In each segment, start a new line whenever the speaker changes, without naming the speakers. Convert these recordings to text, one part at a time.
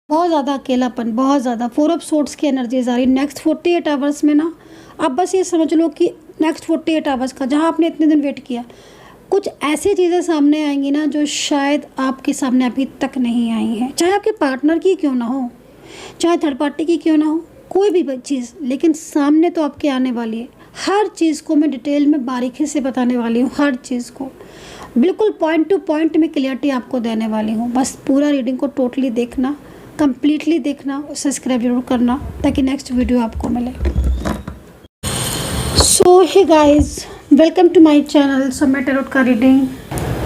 बहुत ज़्यादा अकेलापन, बहुत ज़्यादा 4 ऑफ सोर्ड्स की एनर्जीज आ रही है नेक्स्ट 48 आवर्स में ना। आप बस ये समझ लो कि नेक्स्ट 48 आवर्स का जहाँ आपने इतने दिन वेट किया, कुछ ऐसी चीज़ें सामने आएंगी ना जो शायद आपके सामने अभी तक नहीं आई हैं, चाहे आपके पार्टनर की क्यों ना हो, चाहे थर्ड पार्टी की क्यों ना हो, कोई भी चीज़, लेकिन सामने तो आपके आने वाली है। हर चीज़ को मैं डिटेल में बारीकी से बताने वाली हूँ, हर चीज़ को बिल्कुल पॉइंट टू पॉइंट में क्लियरिटी आपको देने वाली हूँ। बस पूरा रीडिंग को टोटली देखना, कंप्लीटली देखना, सब्सक्राइब जरूर करना ताकि नेक्स्ट वीडियो आपको मिले। So hey guys, welcome to my channel समय टैरोट का रीडिंग।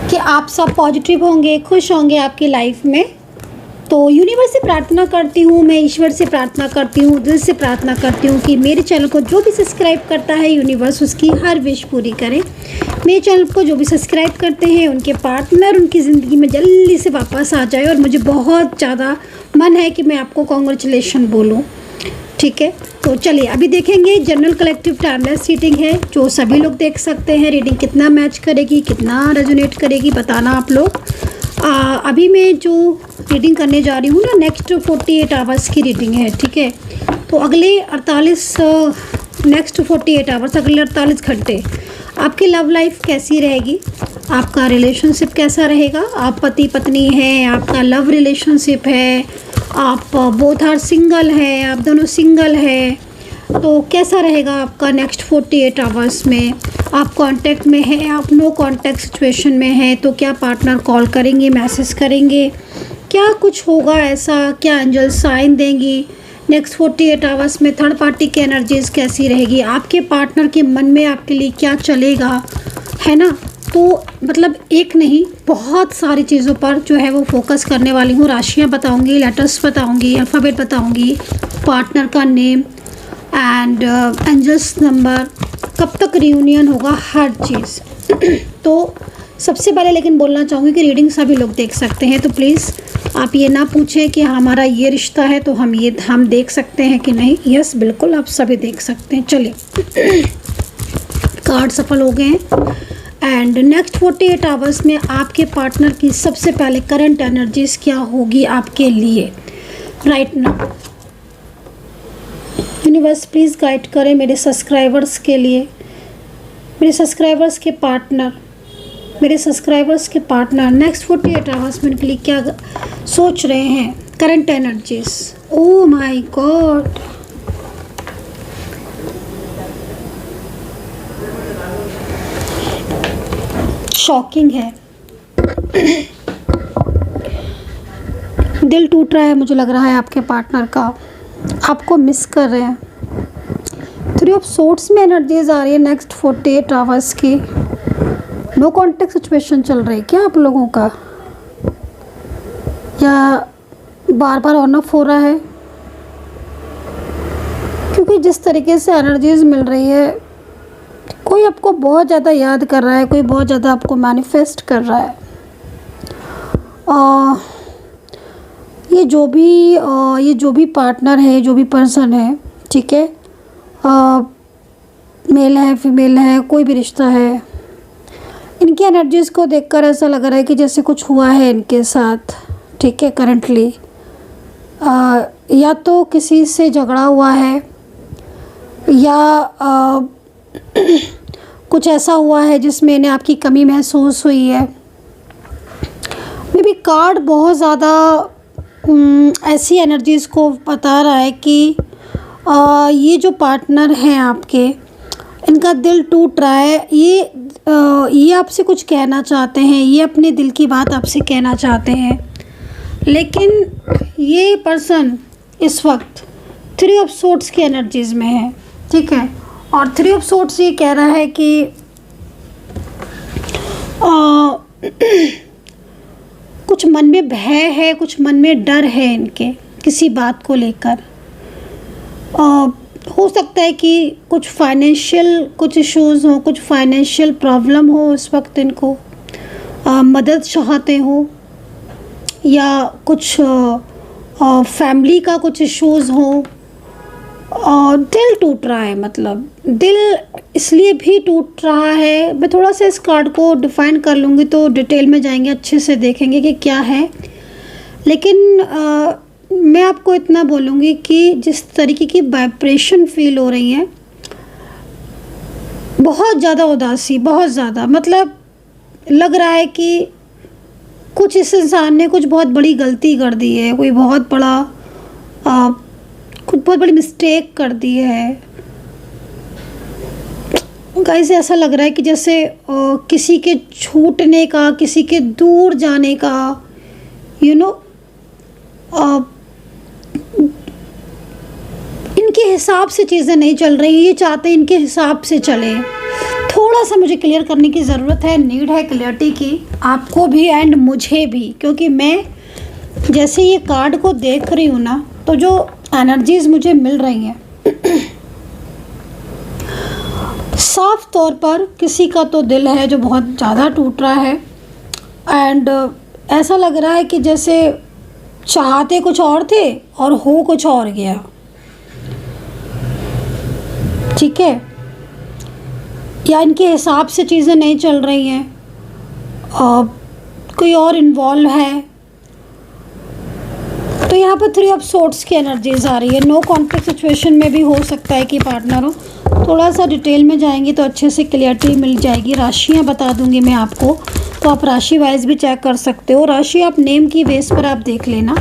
कि आप सब पॉजिटिव होंगे, खुश होंगे आपकी लाइफ में। तो यूनिवर्स से प्रार्थना करती हूँ, मैं ईश्वर से प्रार्थना करती हूँ, दिल से प्रार्थना करती हूँ कि मेरे चैनल को जो भी सब्सक्राइब करता है यूनिवर्स उसकी हर विश पूरी करे। मेरे चैनल को जो भी सब्सक्राइब करते हैं उनके पार्टनर उनकी ज़िंदगी में जल्दी से वापस आ जाए। और मुझे बहुत ज़्यादा मन है कि मैं आपको कॉन्ग्रेचुलेशन बोलूँ। ठीक है, तो चलिए अभी देखेंगे। जनरल कलेक्टिव टाइमलेस रीडिंग है जो सभी लोग देख सकते हैं। रीडिंग कितना मैच करेगी, कितना रेजोनेट करेगी, बताना आप लोग। अभी मैं जो रीडिंग करने जा रही हूँ ना, नेक्स्ट 48 आवर्स की रीडिंग है। ठीक है, तो अगले 48 आवर्स, अगले 48 घंटे आपकी लव लाइफ कैसी रहेगी, आपका रिलेशनशिप कैसा रहेगा, आप पति पत्नी हैं, आपका लव रिलेशनशिप है, आप बोथ आर सिंगल है, आप दोनों सिंगल है, तो कैसा रहेगा आपका नेक्स्ट 48 आवर्स में। आप कांटेक्ट में हैं, आप नो कांटेक्ट सिचुएशन में हैं, तो क्या पार्टनर कॉल करेंगे, मैसेज करेंगे, क्या कुछ होगा ऐसा, क्या एंजल साइन देंगी नेक्स्ट 48 आवर्स में। थर्ड पार्टी की एनर्जीज कैसी रहेगी, आपके पार्टनर के मन में आपके लिए क्या चलेगा, है ना। तो मतलब एक नहीं, बहुत सारी चीज़ों पर जो है वो फोकस करने वाली हूँ। राशियाँ बताऊँगी, लेटर्स बताऊँगी, अल्फ़ाबेट बताऊँगी, पार्टनर का नेम एंड एंजल्स नंबर, कब तक रियूनियन होगा, हर चीज़। तो सबसे पहले लेकिन बोलना चाहूँगी कि रीडिंग सभी लोग देख सकते हैं, तो प्लीज़ आप ये ना पूछें कि हमारा ये रिश्ता है तो हम देख सकते हैं कि नहीं। यस, बिल्कुल आप सभी देख सकते हैं। चलिए कार्ड सफल हो गए हैं। एंड नेक्स्ट 48 आवर्स में आपके पार्टनर की सबसे पहले करंट एनर्जीज क्या होगी आपके लिए right now. Universe please guide करें मेरे सब्सक्राइबर्स के लिए, मेरे सब्सक्राइबर्स के पार्टनर, मेरे सब्सक्राइबर्स के पार्टनर नेक्स्ट 48 आवर्स में उनके लिए क्या सोच रहे हैं, current energies. Oh my God, shocking है। दिल टूट रहा है, मुझे लग रहा है आपके पार्टनर का, आपको मिस कर रहे हैं। 3 ऑफ सोर्ड्स में एनर्जीज आ रही है नेक्स्ट 48 आवर्स की। नो कॉन्टेक्ट सिचुएशन चल रही है क्या आप लोगों का, या बार बार ऑन ऑफ हो रहा है, क्योंकि जिस तरीके से एनर्जीज मिल रही है, कोई आपको बहुत ज़्यादा याद कर रहा है, कोई बहुत ज़्यादा आपको मैनिफेस्ट कर रहा है। ये जो भी पार्टनर है, जो भी पर्सन है, ठीक है, मेल है, फीमेल है, कोई भी रिश्ता है, इनकी एनर्जीज़ को देखकर ऐसा लग रहा है कि जैसे कुछ हुआ है इनके साथ। ठीक है, करंटली या तो किसी से झगड़ा हुआ है, या कुछ ऐसा हुआ है जिसमें इन्हें आपकी कमी महसूस हुई है। मे बी कार्ड बहुत ज़्यादा ऐसी एनर्जीज़ को बता रहा है कि ये जो पार्टनर हैं आपके, इनका दिल टूट रहा है। ये आपसे कुछ कहना चाहते हैं, ये अपने दिल की बात आपसे कहना चाहते हैं, लेकिन ये पर्सन इस वक्त 3 ऑफ सोर्ड्स की एनर्जीज़ में है। ठीक है, और 3 ऑफ सोर्ड्स ये कह रहा है कि कुछ मन में भय है, कुछ मन में डर है इनके किसी बात को लेकर। हो सकता है कि कुछ फाइनेंशियल कुछ इश्यूज़ हो, कुछ फाइनेंशियल प्रॉब्लम हो इस वक्त इनको, मदद चाहते हो, या कुछ फैमिली का कुछ इश्यूज़ हो। और दिल टूट रहा है, मतलब दिल इसलिए भी टूट रहा है। मैं थोड़ा सा इस कार्ड को डिफ़ाइन कर लूँगी तो डिटेल में जाएंगे, अच्छे से देखेंगे कि क्या है। लेकिन मैं आपको इतना बोलूँगी कि जिस तरीके की वाइब्रेशन फील हो रही है, बहुत ज़्यादा उदासी, बहुत ज़्यादा, मतलब लग रहा है कि कुछ इस इंसान ने कुछ बहुत बड़ी गलती कर दी है, कोई बहुत बड़ा कुछ बहुत बड़ी मिस्टेक कर दी है। गाइस ऐसा लग रहा है कि जैसे किसी के छूटने का, किसी के दूर जाने का, यू नो इनके हिसाब से चीज़ें नहीं चल रही, ये चाहते हैं इनके हिसाब से चले। थोड़ा सा मुझे क्लियर करने की ज़रूरत है, नीड है क्लियरिटी की, आपको भी एंड मुझे भी, क्योंकि मैं जैसे ये कार्ड को देख रही हूँ ना, तो जो एनर्जीज़ मुझे मिल रही हैं साफ तौर पर किसी का तो दिल है जो बहुत ज़्यादा टूट रहा है, एंड ऐसा लग रहा है कि जैसे चाहते कुछ और थे और हो कुछ और गया। ठीक है, या इनके हिसाब से चीज़ें नहीं चल रही हैं, कोई और इन्वॉल्व है। तो यहाँ पर 3 ऑफ सोर्ट्स की एनर्जीज आ रही है। नो कॉन्फ्लिक्ट सिचुएशन में भी हो सकता है कि पार्टनर हो। थोड़ा सा डिटेल में जाएंगे तो अच्छे से क्लियरिटी मिल जाएगी। राशियाँ बता दूंगी मैं आपको, तो आप राशि वाइज भी चेक कर सकते हो। राशि आप नेम की बेस पर आप देख लेना,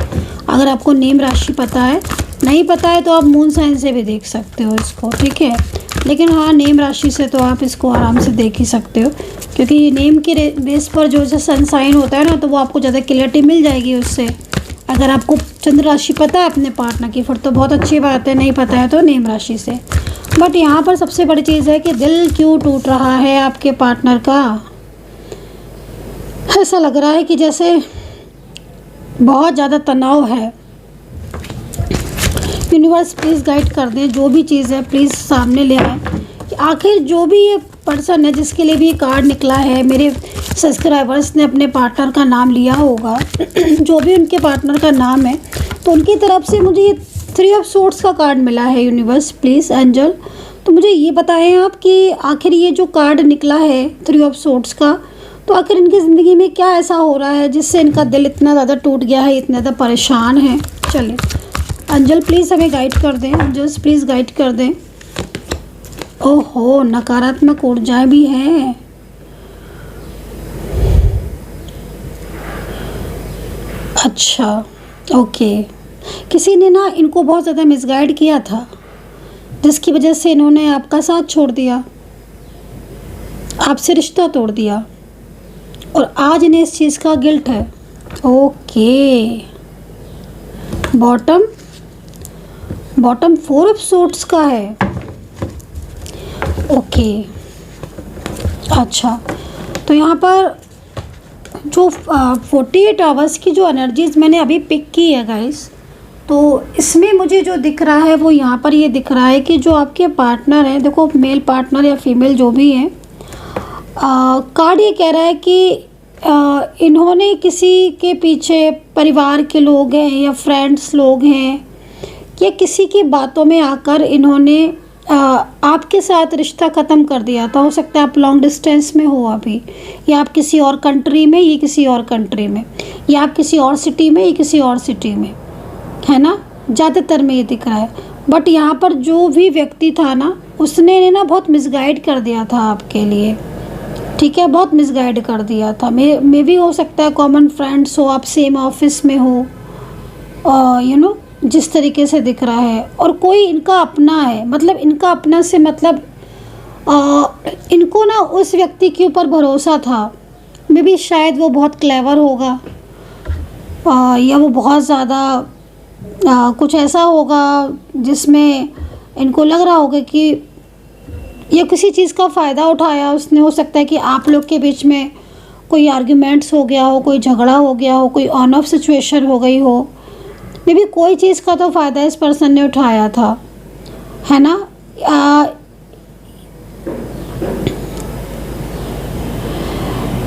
अगर आपको नेम राशि पता है, नहीं पता है तो आप मून साइन से भी देख सकते हो इसको। ठीक है, लेकिन हाँ, नेम राशि से तो आप इसको आराम से देख ही सकते हो, क्योंकि नेम के बेस पर जो सन साइन होता है ना, तो वो आपको ज़्यादा क्लियरिटी मिल जाएगी उससे। अगर आपको चंद्र राशि पता है अपने पार्टनर की, फिर तो बहुत अच्छी बात है, नहीं पता है तो नेम राशि से। बट यहाँ पर सबसे बड़ी चीज़ है कि दिल क्यों टूट रहा है आपके पार्टनर का। ऐसा लग रहा है कि जैसे बहुत ज़्यादा तनाव है। यूनिवर्स प्लीज़ गाइड कर दें, जो भी चीज़ है प्लीज़ सामने ले आए कि आखिर जो भी ये पर्सन है जिसके लिए भी ये कार्ड निकला है, मेरे सब्सक्राइबर्स ने अपने पार्टनर का नाम लिया होगा जो भी उनके पार्टनर का नाम है, तो उनकी तरफ से मुझे ये 3 ऑफ सोर्ट्स का कार्ड मिला है। यूनिवर्स प्लीज़ एंजल, तो मुझे ये बताएं आप कि आखिर ये जो कार्ड निकला है 3 ऑफ सोर्ट्स का, तो आखिर इनकी ज़िंदगी में क्या ऐसा हो रहा है जिससे इनका दिल इतना ज़्यादा टूट गया है, इतना ज़्यादा परेशान है। चलिए अंजल प्लीज़ हमें गाइड कर दें, अंजल्स प्लीज़ गाइड कर दें। ओहो, नकारात्मक ऊर्जाएं भी हैं। अच्छा, ओके, किसी ने ना इनको बहुत ज़्यादा मिसगाइड किया था, जिसकी वजह से इन्होंने आपका साथ छोड़ दिया, आपसे रिश्ता तोड़ दिया, और आज इन्हें इस चीज़ का गिल्ट है। ओके, बॉटम 4 ऑफ सोर्ट्स का है। ओके, अच्छा, तो यहाँ पर जो 48 आवर्स की जो एनर्जीज मैंने अभी पिक की है गाइस, तो इसमें मुझे जो दिख रहा है वो यहाँ पर ये दिख रहा है कि जो आपके पार्टनर हैं, देखो मेल पार्टनर या फीमेल जो भी हैं, कार्ड ये कह रहा है कि इन्होंने किसी के पीछे, परिवार के लोग हैं या फ्रेंड्स लोग हैं, या किसी की बातों में आकर इन्होंने आपके साथ रिश्ता ख़त्म कर दिया था। हो सकता है आप लॉन्ग डिस्टेंस में हो अभी, या आप किसी और कंट्री में, ये किसी और कंट्री में, या आप किसी और सिटी में, ये किसी और सिटी में, है ना, ज़्यादातर में ये दिख रहा है। बट यहाँ पर जो भी व्यक्ति था ना, उसने ना बहुत मिसगाइड कर दिया था आपके लिए। ठीक है, बहुत मिसगाइड कर दिया था। मे भी हो सकता है कॉमन फ्रेंड्स हो, आप सेम ऑफिस में हो, यू नो, जिस तरीके से दिख रहा है। और कोई इनका अपना है, मतलब इनका अपना से मतलब इनको ना उस व्यक्ति के ऊपर भरोसा था। मे भी शायद वो बहुत क्लेवर होगा, या वो बहुत ज़्यादा कुछ ऐसा होगा जिसमें इनको लग रहा होगा कि या किसी चीज़ का फ़ायदा उठाया उसने। हो सकता है कि आप लोग के बीच में कोई आर्ग्यूमेंट्स हो गया हो, कोई झगड़ा हो गया हो, कोई ऑन ऑफ सिचुएशन हो गई हो। मे भी कोई चीज़ का तो फ़ायदा इस पर्सन ने उठाया था, है ना।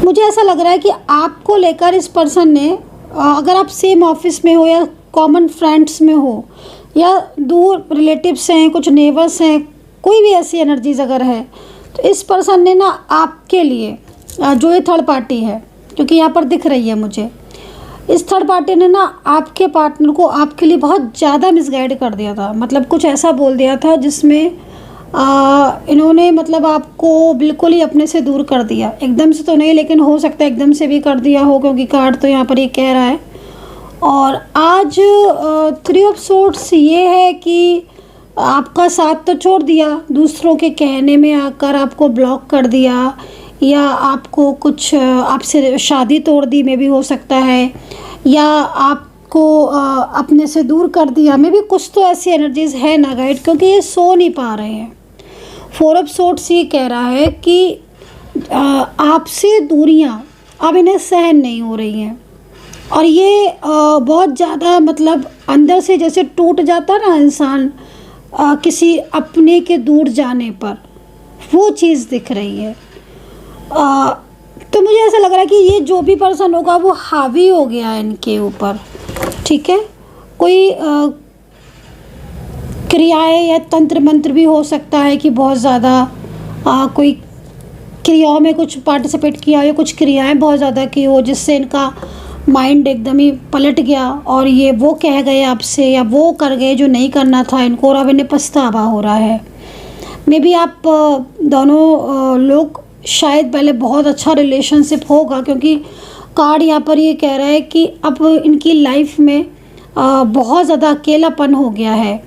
मुझे ऐसा लग रहा है कि आपको लेकर इस पर्सन ने, अगर आप सेम ऑफिस में हो या कॉमन फ्रेंड्स में हो या दूर रिलेटिव्स हैं, कुछ नेबर्स हैं, कोई भी ऐसी एनर्जीज अगर है, तो इस पर्सन ने ना आपके लिए, जो ये थर्ड पार्टी है, क्योंकि यहाँ पर दिख रही है मुझे, इस थर्ड पार्टी ने ना आपके पार्टनर को आपके लिए बहुत ज़्यादा मिसगाइड कर दिया था। मतलब कुछ ऐसा बोल दिया था जिसमें इन्होंने मतलब आपको बिल्कुल ही अपने से दूर कर दिया। एकदम से तो नहीं, लेकिन हो सकता है एकदम से भी कर दिया हो, क्योंकि कार्ड तो यहाँ पर ये कह रहा है। और आज 3 ऑफ सोर्ड्स ये है कि आपका साथ तो छोड़ दिया, दूसरों के कहने में आकर आपको ब्लॉक कर दिया, या आपको कुछ आपसे शादी तोड़ दी में भी हो सकता है, या आपको अपने से दूर कर दिया में भी। कुछ तो ऐसी एनर्जीज है ना गाइड, क्योंकि ये सो नहीं पा रहे हैं। 4 ऑफ सोर्ड्स ये कह रहा है कि आपसे दूरियां अब इन्हें सहन नहीं हो रही हैं, और ये बहुत ज़्यादा मतलब अंदर से जैसे टूट जाता ना इंसान किसी अपने के दूर जाने पर, वो चीज़ दिख रही है। तो मुझे ऐसा लग रहा है कि ये जो भी पर्सन होगा वो हावी हो गया है इनके ऊपर, ठीक है। कोई क्रियाएं या तंत्र मंत्र भी हो सकता है कि बहुत ज़्यादा कोई क्रियाओं में कुछ पार्टिसिपेट किया, या कुछ क्रियाएं बहुत ज़्यादा की हो जिससे इनका माइंड एकदम ही पलट गया, और ये वो कह गए आपसे या वो कर गए जो नहीं करना था इनको, और अब इन्हें पछतावा हो रहा है। मे बी आप दोनों लोग शायद पहले बहुत अच्छा रिलेशनशिप होगा, क्योंकि कार्ड यहाँ पर ये कह रहा है कि अब इनकी लाइफ में बहुत ज़्यादा अकेलापन हो गया है।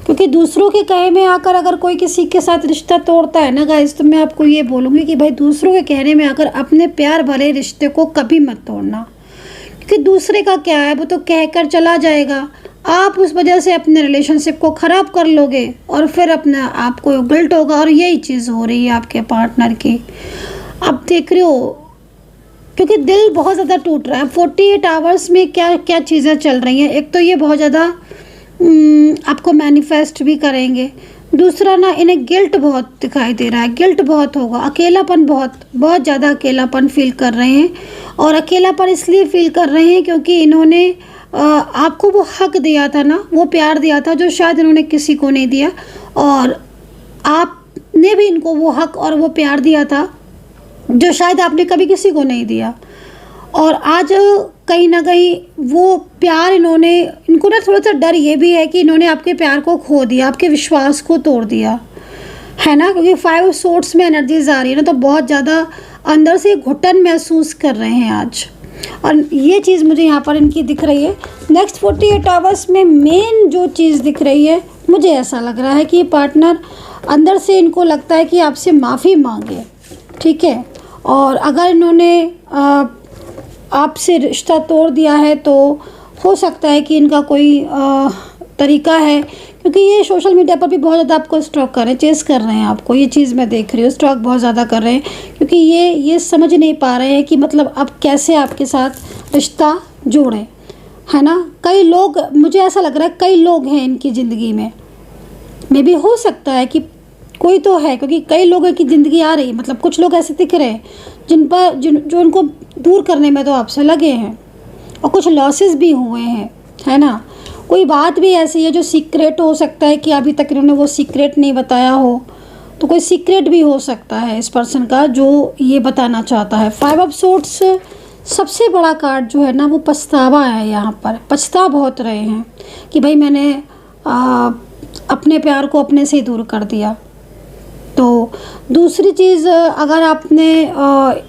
क्योंकि दूसरों के कहे में आकर अगर कोई किसी के साथ रिश्ता तोड़ता है ना गाइस, तो मैं आपको ये बोलूँगी कि भाई दूसरों के कहने में आकर अपने प्यार भरे रिश्ते को कभी मत तोड़ना। क्योंकि दूसरे का क्या है, वो तो कहकर चला जाएगा, आप उस वजह से अपने रिलेशनशिप को ख़राब कर लोगे, और फिर अपना आपको गिल्ट होगा। और यही चीज़ हो रही है आपके पार्टनर की। आप देख रहे हो, क्योंकि दिल बहुत ज़्यादा टूट रहा है। 48 आवर्स में क्या क्या चीज़ें चल रही हैं। एक तो ये बहुत ज़्यादा आपको मैनिफेस्ट भी करेंगे, दूसरा ना इन्हें गिल्ट बहुत दिखाई दे रहा है, गिल्ट बहुत होगा, अकेलापन बहुत ज़्यादा अकेलापन फील कर रहे हैं। और अकेलापन इसलिए फील कर रहे हैं क्योंकि इन्होंने आपको वो हक दिया था ना, वो प्यार दिया था जो शायद इन्होंने किसी को नहीं दिया, और आपने भी इनको वो हक और वो प्यार दिया था जो शायद आपने कभी किसी को नहीं दिया। और आज कहीं ना कहीं वो प्यार इनको ना थोड़ा सा डर ये भी है कि इन्होंने आपके प्यार को खो दिया, आपके विश्वास को तोड़ दिया, है ना। क्योंकि 5 सोर्ड्स में एनर्जीज आ रही है ना, तो बहुत ज़्यादा अंदर से घुटन महसूस कर रहे हैं आज, और ये चीज़ मुझे यहाँ पर इनकी दिख रही है। नेक्स्ट 48 आवर्स में मेन जो चीज़ दिख रही है, मुझे ऐसा लग रहा है कि पार्टनर अंदर से इनको लगता है कि आपसे माफ़ी मांगे, ठीक है। और अगर इन्होंने आपसे रिश्ता तोड़ दिया है तो हो सकता है कि इनका कोई तरीका है, क्योंकि ये सोशल मीडिया पर भी बहुत ज़्यादा आपको स्टॉक कर रहे हैं, चेस कर रहे हैं आपको। ये चीज़ मैं देख रही हूँ, स्टॉक बहुत ज़्यादा कर रहे हैं, क्योंकि ये समझ नहीं पा रहे हैं कि मतलब अब कैसे आपके साथ रिश्ता जोड़ें, है ना। कई लोग, मुझे ऐसा लग रहा है कई लोग हैं इनकी ज़िंदगी में, मे भी हो सकता है कि कोई तो है, क्योंकि कई लोगों की ज़िंदगी आ रही है। मतलब कुछ लोग ऐसे दिख रहे हैं जो उनको दूर करने में तो आपसे लगे हैं, और कुछ लॉसेस भी हुए हैं, है ना। कोई बात भी ऐसी है जो सीक्रेट हो सकता है कि अभी तक इन्होंने वो सीक्रेट नहीं बताया हो, तो कोई सीक्रेट भी हो सकता है इस पर्सन का जो ये बताना चाहता है। 5 ऑफ सोर्ड्स सबसे बड़ा कार्ड जो है ना, वो पछतावा है। यहाँ पर पछता बहुत रहे हैं कि भाई मैंने अपने प्यार को अपने से ही दूर कर दिया। तो दूसरी चीज़, अगर आपने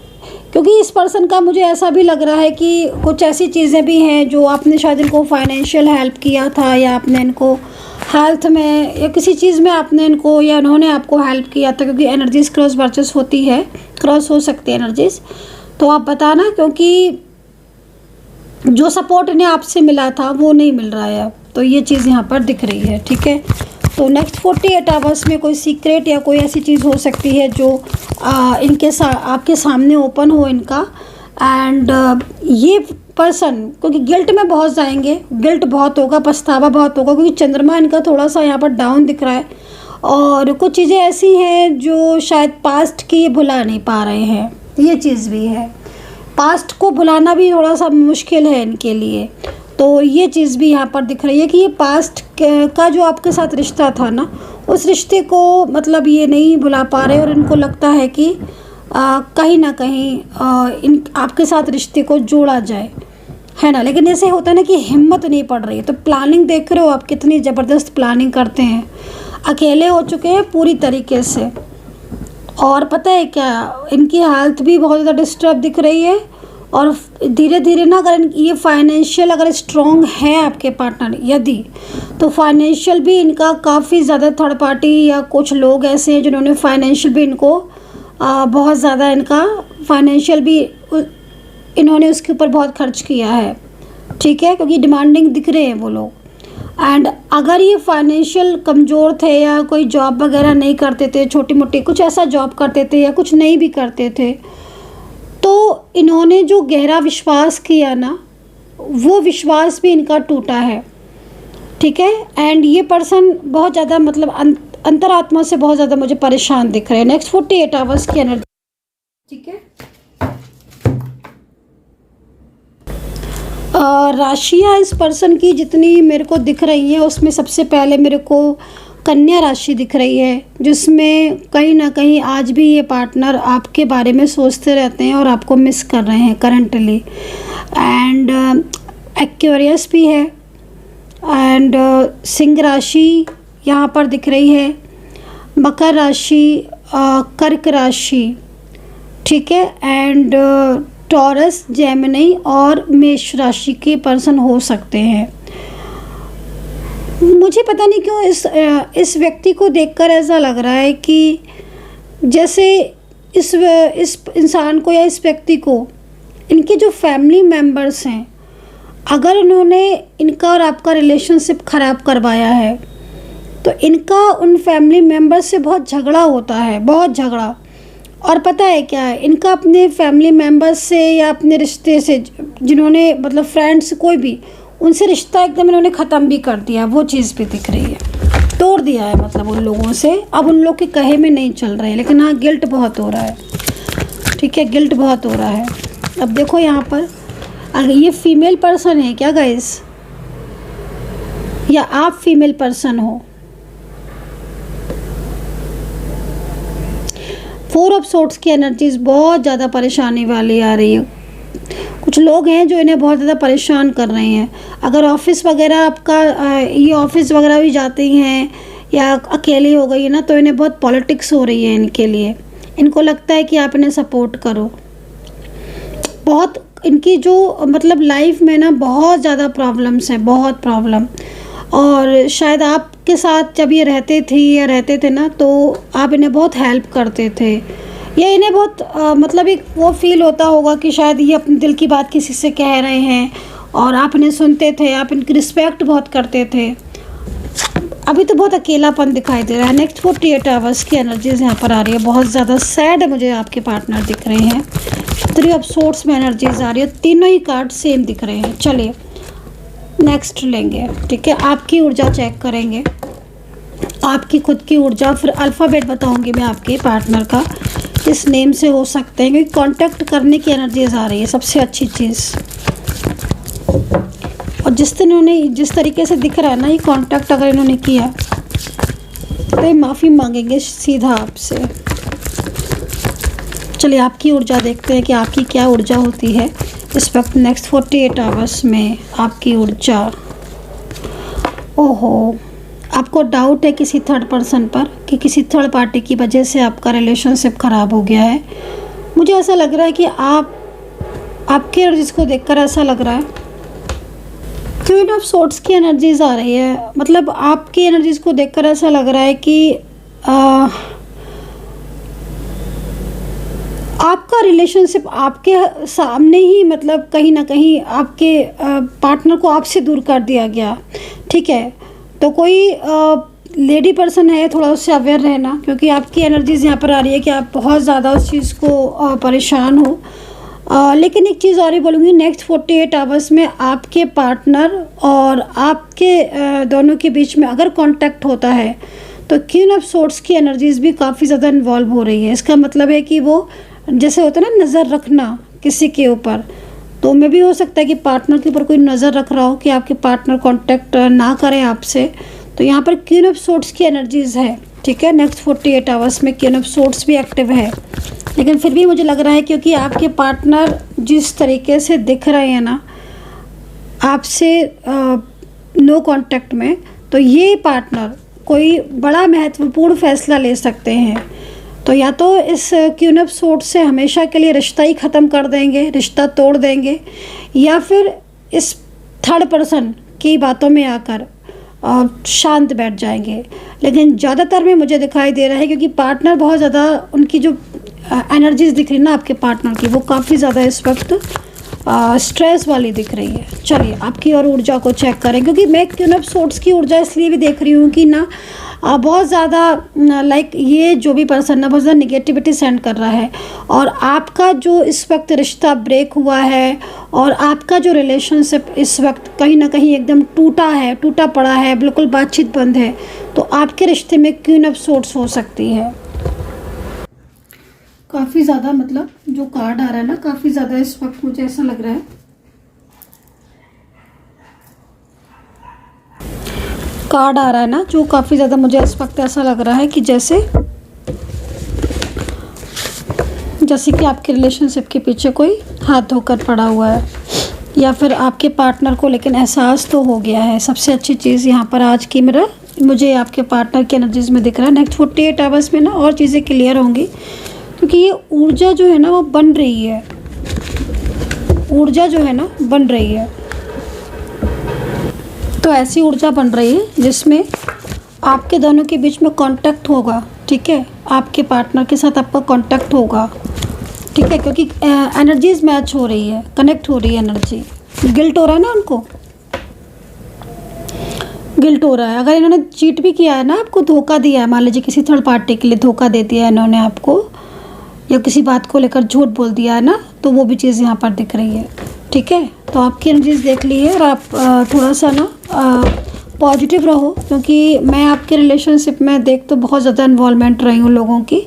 क्योंकि इस पर्सन का मुझे ऐसा भी लग रहा है कि कुछ ऐसी चीज़ें भी हैं जो आपने शायद इनको फाइनेंशियल हेल्प किया था, या आपने इनको हेल्थ में या किसी चीज़ में आपने इनको या उन्होंने आपको हेल्प किया था, क्योंकि एनर्जीज क्रॉस वर्चेस होती है, क्रॉस हो सकती है एनर्जीज। तो आप बताना, क्योंकि जो सपोर्ट इन्हें आपसे मिला था वो नहीं मिल रहा है, तो ये चीज़ यहाँ पर दिख रही है, ठीक है। तो नेक्स्ट 48 आवर्स में कोई सीक्रेट या कोई ऐसी चीज़ हो सकती है जो आपके सामने ओपन हो इनका। एंड ये पर्सन, क्योंकि गिल्ट में बहुत जाएंगे, गिल्ट बहुत होगा, पछतावा बहुत होगा, क्योंकि चंद्रमा इनका थोड़ा सा यहाँ पर डाउन दिख रहा है, और कुछ चीज़ें ऐसी हैं जो शायद पास्ट की भुला नहीं पा रहे हैं, ये चीज़ भी है। पास्ट को भुलाना भी थोड़ा सा मुश्किल है इनके लिए, तो ये चीज़ भी यहाँ पर दिख रही है कि ये पास्ट का जो आपके साथ रिश्ता था ना, उस रिश्ते को मतलब ये नहीं भुला पा रहे, और इनको लगता है कि कहीं ना कहीं इन आपके साथ रिश्ते को जोड़ा जाए, है ना। लेकिन ऐसे होता है ना कि हिम्मत नहीं पड़ रही है। तो प्लानिंग देख रहे हो आप कितनी ज़बरदस्त प्लानिंग करते हैं, अकेले हो चुके हैं पूरी तरीके से। और पता है क्या, इनकी हेल्थ भी बहुत ज़्यादा डिस्टर्ब दिख रही है। और धीरे धीरे ना, अगर ये फाइनेंशियल अगर स्ट्रॉन्ग है आपके पार्टनर यदि, तो फाइनेंशियल भी इनका काफ़ी ज़्यादा, थर्ड पार्टी या कुछ लोग ऐसे हैं जिन्होंने फाइनेंशियल भी इनको बहुत ज़्यादा, इनका फाइनेंशियल भी इन्होंने उसके ऊपर बहुत खर्च किया है, ठीक है, क्योंकि डिमांडिंग दिख रहे हैं वो लोग। एंड अगर ये फाइनेंशियल कमज़ोर थे या कोई जॉब वगैरह नहीं करते थे, छोटी मोटी कुछ ऐसा जॉब करते थे या कुछ नहीं भी करते थे, तो इन्होंने जो गहरा विश्वास किया ना, वो विश्वास भी इनका टूटा है, ठीक है। एंड ये पर्सन बहुत ज़्यादा मतलब अंतरात्मा से बहुत ज़्यादा मुझे परेशान दिख रहे हैं। नेक्स्ट 48 आवर्स की एनर्जी, ठीक है। राशियाँ इस पर्सन की जितनी मेरे को दिख रही हैं, उसमें सबसे पहले मेरे को कन्या राशि दिख रही है, जिसमें कहीं ना कहीं आज भी ये पार्टनर आपके बारे में सोचते रहते हैं और आपको मिस कर रहे हैं करंटली। एंड एक्वेरियस भी है। एंड सिंह राशि यहाँ पर दिख रही है, मकर राशि, कर्क राशि, ठीक है। एंड टॉरस, जेमिनी और मेष राशि के पर्सन हो सकते हैं। मुझे पता नहीं क्यों इस व्यक्ति को देखकर ऐसा लग रहा है कि जैसे इस इंसान को या इस व्यक्ति को इनके जो फैमिली मेंबर्स हैं, अगर उन्होंने इनका और आपका रिलेशनशिप ख़राब करवाया है, तो इनका उन फैमिली मेंबर्स से बहुत झगड़ा होता है, बहुत झगड़ा। और पता है क्या है, इनका अपने फैमिली मेंबर्स से या अपने रिश्ते से, जिन्होंने मतलब फ्रेंड्स कोई भी, उनसे रिश्ता एकदम इन्होंने ख़त्म भी कर दिया, वो चीज़ भी दिख रही है, तोड़ दिया है मतलब उन लोगों से। अब उन लोग के कहे में नहीं चल रहे हैं। लेकिन हाँ, गिल्ट बहुत हो रहा है, ठीक है, गिल्ट बहुत हो रहा है। अब देखो यहाँ पर, अगर ये फीमेल पर्सन है क्या गाइस, या आप फीमेल पर्सन हो। 4 ऑफ सोर्ड्स की एनर्जीज बहुत ज़्यादा परेशानी वाली आ रही है। कुछ लोग हैं जो इन्हें बहुत ज़्यादा परेशान कर रहे हैं। अगर ऑफिस वगैरह आपका, ये ऑफिस वगैरह भी जाती हैं या अकेली हो गई है ना, तो इन्हें बहुत पॉलिटिक्स हो रही है इनके लिए। इनको लगता है कि आप इन्हें सपोर्ट करो। बहुत इनकी जो मतलब लाइफ में ना बहुत ज़्यादा प्रॉब्लम्स हैं, बहुत प्रॉब्लम। और शायद आपके साथ जब ये रहते थे ना, तो आप इन्हें बहुत हेल्प करते थे, या इन्हें बहुत मतलब एक वो फील होता होगा कि शायद ये अपने दिल की बात किसी से कह रहे हैं और आप इन्हें सुनते थे, आप इनकी रिस्पेक्ट बहुत करते थे। अभी तो बहुत अकेलापन दिखाई दे रहा है। नेक्स्ट 48 आवर्स की एनर्जीज यहाँ पर आ रही है, बहुत ज़्यादा सैड मुझे आपके पार्टनर दिख रहे हैं। 3 ऑफ सोर्ड्स में एनर्जीज आ रही है, तीनों ही कार्ड सेम दिख रहे हैं। चलिए नेक्स्ट लेंगे, ठीक है। आपकी ऊर्जा चेक करेंगे, आपकी खुद की ऊर्जा। फिर अल्फ़ाबेट बताऊंगी मैं आपके पार्टनर का, किस नेम से हो सकते हैं, क्योंकि कांटेक्ट करने की एनर्जीज आ रही है, सबसे अच्छी चीज़। और जिस तरीके से दिख रहा है ना, ये कांटेक्ट अगर इन्होंने किया तो ये माफ़ी मांगेंगे सीधा आपसे। चलिए आपकी ऊर्जा देखते हैं कि आपकी क्या ऊर्जा होती है इस वक्त। नेक्स्ट 48 आवर्स में आपकी ऊर्जा। ओहो, आपको डाउट है किसी थर्ड पर्सन पर, कि किसी थर्ड पार्टी की वजह से आपका रिलेशनशिप ख़राब हो गया है। मुझे ऐसा लग रहा है कि आपके एनर्जीज को देखकर ऐसा लग रहा है, क्वीन ऑफ सोर्ड्स की एनर्जीज आ रही है, मतलब आपकी एनर्जीज को देखकर ऐसा लग रहा है कि आपका रिलेशनशिप आपके सामने ही, मतलब कहीं ना कहीं आपके पार्टनर को आपसे दूर कर दिया गया, ठीक है। तो कोई लेडी पर्सन है, थोड़ा उससे अवेयर रहना, क्योंकि आपकी एनर्जीज यहाँ पर आ रही है कि आप बहुत ज़्यादा उस चीज़ को परेशान हो। लेकिन एक चीज़ और ही बोलूँगी, नेक्स्ट 48 आवर्स में आपके पार्टनर और आपके दोनों के बीच में अगर कांटेक्ट होता है, तो क्वीन ऑफ सोर्ड्स की एनर्जीज भी काफ़ी ज़्यादा इन्वॉल्व हो रही है। इसका मतलब है कि वो, जैसे होता है ना नज़र रखना किसी के ऊपर, तो में भी हो सकता है कि पार्टनर के ऊपर कोई नज़र रख रहा हो कि आपके पार्टनर कांटेक्ट ना करें आपसे। तो यहाँ पर क्वीन ऑफ सोर्ड्स की एनर्जीज़ है, ठीक है। नेक्स्ट 48 आवर्स में क्वीन ऑफ सोर्ड्स भी एक्टिव है। लेकिन फिर भी मुझे लग रहा है, क्योंकि आपके पार्टनर जिस तरीके से दिख रहे हैं ना, आपसे नो कांटेक्ट में, तो ये पार्टनर कोई बड़ा महत्वपूर्ण फैसला ले सकते हैं। तो या तो इस क्वीन ऑफ सोर्ड्स से हमेशा के लिए रिश्ता ही ख़त्म कर देंगे, रिश्ता तोड़ देंगे, या फिर इस थर्ड पर्सन की बातों में आकर शांत बैठ जाएंगे। लेकिन ज़्यादातर में मुझे दिखाई दे रहा है, क्योंकि पार्टनर बहुत ज़्यादा, उनकी जो एनर्जीज दिख रही है ना आपके पार्टनर की, वो काफ़ी ज़्यादा इस वक्त स्ट्रेस वाली दिख रही है। चलिए आपकी और ऊर्जा को चेक करें, क्योंकि मैं क्वीन ऑफ सोर्ड्स की ऊर्जा इसलिए भी देख रही हूँ कि ना बहुत ज़्यादा लाइक ये जो भी पर्सन ना बहुत ज़्यादा निगेटिविटी सेंड कर रहा है, और आपका जो इस वक्त रिश्ता ब्रेक हुआ है और आपका जो रिलेशनशिप इस वक्त कहीं ना कहीं एकदम टूटा पड़ा है, बिल्कुल बातचीत बंद है, तो आपके रिश्ते में क्वीन ऑफ सोर्ड्स हो सकती है। काफ़ी ज़्यादा मतलब जो कार्ड आ रहा है ना, काफ़ी ज़्यादा इस वक्त मुझे ऐसा लग रहा है, कार्ड आ रहा है ना जो काफ़ी ज़्यादा मुझे इस वक्त ऐसा लग रहा है कि जैसे कि आपके रिलेशनशिप के पीछे कोई हाथ धोकर पड़ा हुआ है, या फिर आपके पार्टनर को लेकिन एहसास तो हो गया है। सबसे अच्छी चीज़ यहाँ पर आज की मुझे आपके पार्टनर की एनर्जीज में दिख रहा है। नेक्स्ट 48 आवर्स में ना और चीज़ें क्लियर होंगी, क्योंकि ये ऊर्जा जो है ना वो बन रही है, ऊर्जा जो है ना बन रही है। तो ऐसी ऊर्जा बन रही है जिसमें आपके दोनों के बीच में कांटेक्ट होगा, ठीक है, आपके पार्टनर के साथ आपका कांटेक्ट होगा, ठीक है, क्योंकि एनर्जीज मैच हो रही है, कनेक्ट हो रही है एनर्जी। गिल्ट हो रहा है ना उनको, गिल्ट हो रहा है। अगर इन्होंने चीट भी किया है ना, आपको धोखा दिया है, मान लीजिए किसी थर्ड पार्टी के लिए धोखा दे दिया है इन्होंने आपको, या किसी बात को लेकर झूठ बोल दिया है ना, तो वो भी चीज़ यहाँ पर दिख रही है, ठीक है। तो आपकी एनर्जीज देख ली है, और आप थोड़ा सा ना पॉजिटिव रहो, क्योंकि मैं आपके रिलेशनशिप में देख तो बहुत ज़्यादा इन्वॉल्वमेंट रही हूँ लोगों की,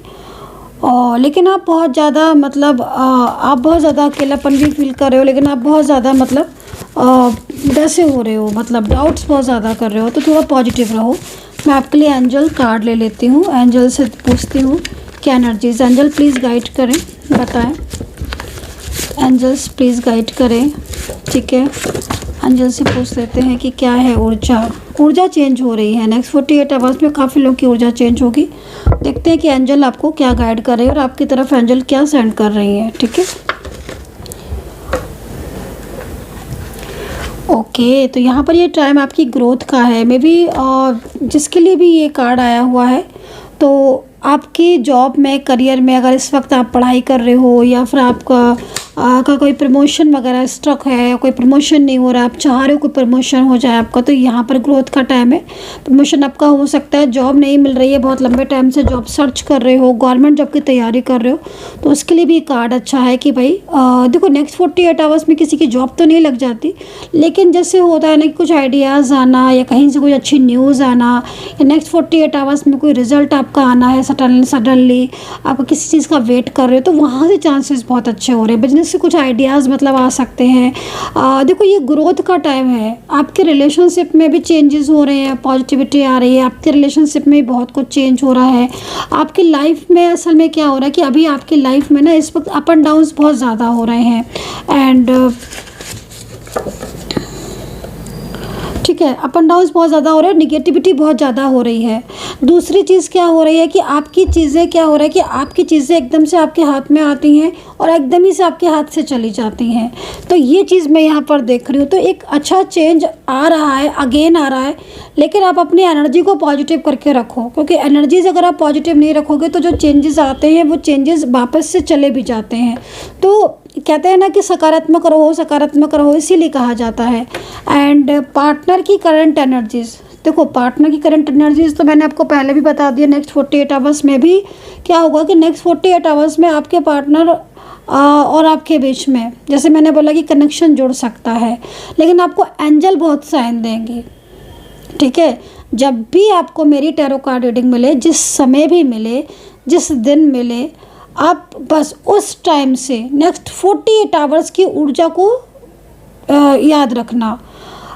और लेकिन आप बहुत ज़्यादा मतलब आप बहुत ज़्यादा अकेलापन भी फील कर रहे हो, लेकिन आप बहुत ज़्यादा मतलब डसे हो रहे हो, मतलब डाउट्स बहुत ज़्यादा कर रहे हो, तो थोड़ा पॉजिटिव रहो। मैं आपके लिए एंजल कार्ड ले लेती हूँ, एंजल से पूछती हूँ क्या एनर्जीज, एंजल प्लीज़ गाइड करें, बताएं एंजल्स प्लीज़ गाइड करें, ठीक है। एंजल से पूछ लेते हैं कि क्या है ऊर्जा चेंज हो रही है। नेक्स्ट 48 आवर्स में काफ़ी लोगों की ऊर्जा चेंज होगी। देखते हैं कि एंजल आपको क्या गाइड कर रहे हैं और आपकी तरफ एंजल क्या सेंड कर रही हैं, ठीक है। ओके, तो यहाँ पर ये टाइम आपकी ग्रोथ का है, मे बी जिसके लिए भी ये कार्ड आया हुआ है, तो आपकी जॉब में, करियर में, अगर इस वक्त आप पढ़ाई कर रहे हो, या फिर आपका कोई प्रमोशन वगैरह स्ट्रक है, कोई प्रमोशन नहीं हो रहा, आप चाह रहे हो कोई प्रमोशन हो जाए आपका, तो यहाँ पर ग्रोथ का टाइम है, प्रमोशन आपका हो सकता है। जॉब नहीं मिल रही है, बहुत लंबे टाइम से जॉब सर्च कर रहे हो, गवर्नमेंट जॉब की तैयारी कर रहे हो, तो उसके लिए भी कार्ड अच्छा है कि भाई देखो नेक्स्ट 48 आवर्स में किसी की जॉब तो नहीं लग जाती, लेकिन जैसे होता है ना कि कुछ आइडियाज़ आना, या कहीं से कोई अच्छी न्यूज़ आना, या नेक्स्ट 48 आवर्स में कोई रिजल्ट आपका आना है, सडनली आप किसी चीज़ का वेट कर रहे हो, तो वहाँ से चांसेस बहुत अच्छे हो रहे हैं। बिजनेस से कुछ आइडियाज़ मतलब आ सकते हैं। देखो ये ग्रोथ का टाइम है, आपके रिलेशनशिप में भी चेंजेस हो रहे हैं, पॉजिटिविटी आ रही है, आपके रिलेशनशिप में बहुत कुछ चेंज हो रहा है। आपकी लाइफ में असल में क्या हो रहा है कि अभी आपकी लाइफ में ना इस वक्त अप एंड डाउन्स बहुत ज़्यादा हो रहे हैं, एंड ठीक है, अप एंड डाउन्स बहुत ज़्यादा हो रहे हैं, निगेटिविटी बहुत ज़्यादा हो रही है। दूसरी चीज़ क्या हो रही है कि आपकी चीज़ें क्या हो रहा है कि आपकी चीज़ें एकदम से आपके हाथ में आती हैं और एकदम ही से आपके हाथ से चली जाती हैं, तो ये चीज़ मैं यहाँ पर देख रही हूँ। तो एक अच्छा चेंज आ रहा है, अगेन आ रहा है, लेकिन आप अपनी एनर्जी को पॉजिटिव करके रखो, क्योंकि एनर्जीज अगर आप पॉजिटिव नहीं रखोगे तो जो चेंजेस आते हैं वो चेंजेस वापस से चले भी जाते हैं। तो कहते हैं ना कि सकारात्मक रहो, इसीलिए कहा जाता है। एंड पार्टनर की करंट एनर्जीज, देखो पार्टनर की करंट एनर्जीज तो मैंने आपको पहले भी बता दिया। नेक्स्ट 48 आवर्स में भी क्या होगा कि नेक्स्ट 48 आवर्स में आपके पार्टनर और आपके बीच में, जैसे मैंने बोला कि कनेक्शन जुड़ सकता है, लेकिन आपको एंजल बहुत साइन देंगी, ठीक है। जब भी आपको मेरी टैरो कार्ड रीडिंग मिले, जिस समय भी मिले, जिस दिन मिले, आप बस उस टाइम से नेक्स्ट 48 आवर्स की ऊर्जा को याद रखना।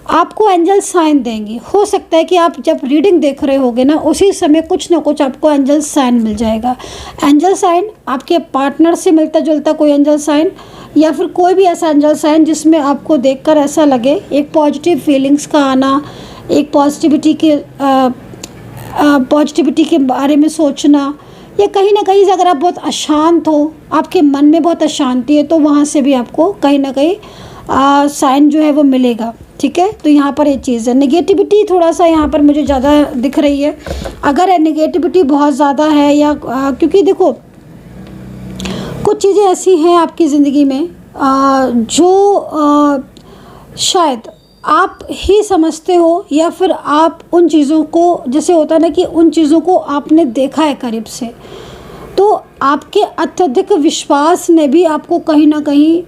आपको एंजल साइन देंगी। हो सकता है कि आप जब रीडिंग देख रहे होगे ना, उसी समय कुछ ना कुछ आपको एंजल साइन मिल जाएगा। एंजल साइन आपके पार्टनर से मिलता जुलता कोई एंजल साइन, या फिर कोई भी ऐसा एंजल साइन जिसमें आपको देखकर ऐसा लगे एक पॉजिटिव फीलिंग्स का आना, एक पॉजिटिविटी के बारे में सोचना, या कहीं ना कहीं से अगर आप बहुत अशांत हो, आपके मन में बहुत अशांति है, तो वहाँ से भी आपको कहीं ना कहीं साइन जो है वो मिलेगा। ठीक है, तो यहाँ पर ये चीज़ है। नेगेटिविटी थोड़ा सा यहाँ पर मुझे ज़्यादा दिख रही है। अगर नेगेटिविटी बहुत ज़्यादा है या क्योंकि देखो कुछ चीज़ें ऐसी हैं आपकी ज़िंदगी में जो शायद आप ही समझते हो, या फिर आप उन चीज़ों को, जैसे होता है ना कि उन चीज़ों को आपने देखा है करीब से, तो आपके अत्यधिक विश्वास ने भी आपको कहीं ना कहीं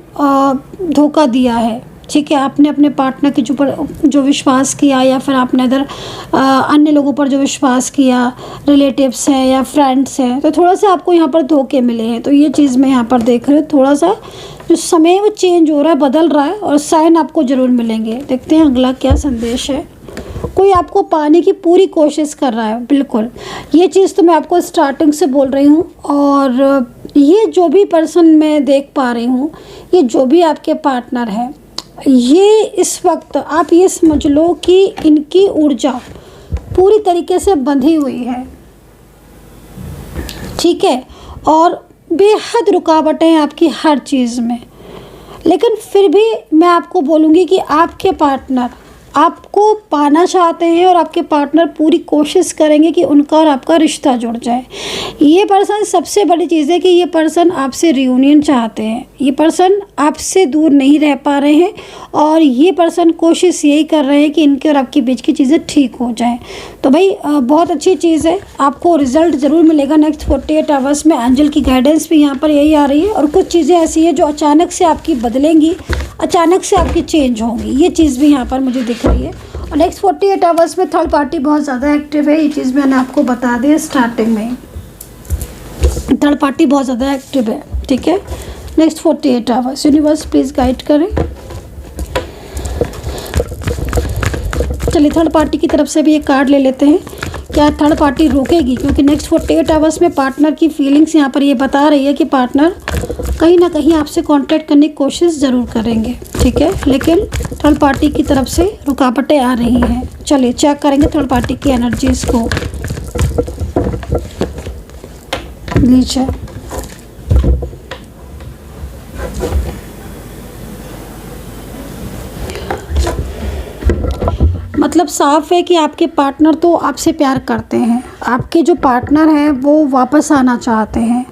धोखा दिया है। ठीक है, आपने अपने पार्टनर के ऊपर जो विश्वास किया, या फिर आपने अदर अन्य लोगों पर जो विश्वास किया, रिलेटिव्स हैं या फ्रेंड्स हैं, तो थोड़ा सा आपको यहाँ पर धोखे मिले हैं। तो ये चीज़ मैं यहाँ पर देख रही हूँ, थोड़ा सा जो समय है वो चेंज हो रहा है, बदल रहा है, और साइन आपको ज़रूर मिलेंगे। देखते हैं अगला क्या संदेश है। कोई आपको पाने की पूरी कोशिश कर रहा है, बिल्कुल। ये चीज़ तो मैं आपको स्टार्टिंग से बोल रही हूँ। और ये जो भी पर्सन मैं देख पा रही हूँ, ये जो भी आपके पार्टनर है, ये इस वक्त आप ये समझ लो कि इनकी ऊर्जा पूरी तरीके से बंधी हुई है। ठीक है, और बेहद रुकावटें हैं आपकी हर चीज़ में, लेकिन फिर भी मैं आपको बोलूँगी कि आपके पार्टनर आपको पाना चाहते हैं, और आपके पार्टनर पूरी कोशिश करेंगे कि उनका और आपका रिश्ता जुड़ जाए। ये पर्सन, सबसे बड़ी चीज़ है कि ये पर्सन आपसे रियूनियन चाहते हैं। ये पर्सन आपसे दूर नहीं रह पा रहे हैं, और ये पर्सन कोशिश यही कर रहे हैं कि इनके और आपके बीच की चीज़ें ठीक हो जाएं। तो भाई बहुत अच्छी चीज़ है, आपको रिज़ल्ट ज़रूर मिलेगा नेक्स्ट 48 आवर्स में। एंजल की गाइडेंस भी यहाँ पर यही आ रही है, और कुछ चीज़ें ऐसी हैं जो अचानक से आपकी बदलेंगी, अचानक से आपकी चेंज होंगी। ये चीज़ भी यहाँ पर मुझे दिख रही है। और नेक्स्ट 48 आवर्स में थर्ड पार्टी बहुत ज़्यादा एक्टिव है। ये चीज़ मैंने आपको बता दी स्टार्टिंग में, थर्ड पार्टी बहुत ज़्यादा एक्टिव है। ठीक है, next 48 hours universe please guide करें। चलिए थर्ड पार्टी की तरफ से भी एक कार्ड ले लेते हैं। क्या थर्ड पार्टी रोकेगी? क्योंकि नेक्स्ट 48 आवर्स में पार्टनर की फीलिंग्स यहाँ पर ये बता रही है कि पार्टनर कहीं ना कहीं आपसे कांटेक्ट करने की कोशिश ज़रूर करेंगे। ठीक है, लेकिन थर्ड पार्टी की तरफ से रुकावटें आ रही हैं। चलिए चेक करेंगे थर्ड पार्टी की एनर्जीज़ को। नीचे मतलब साफ है कि आपके पार्टनर तो आपसे प्यार करते हैं, आपके जो पार्टनर हैं वो वापस आना चाहते हैं।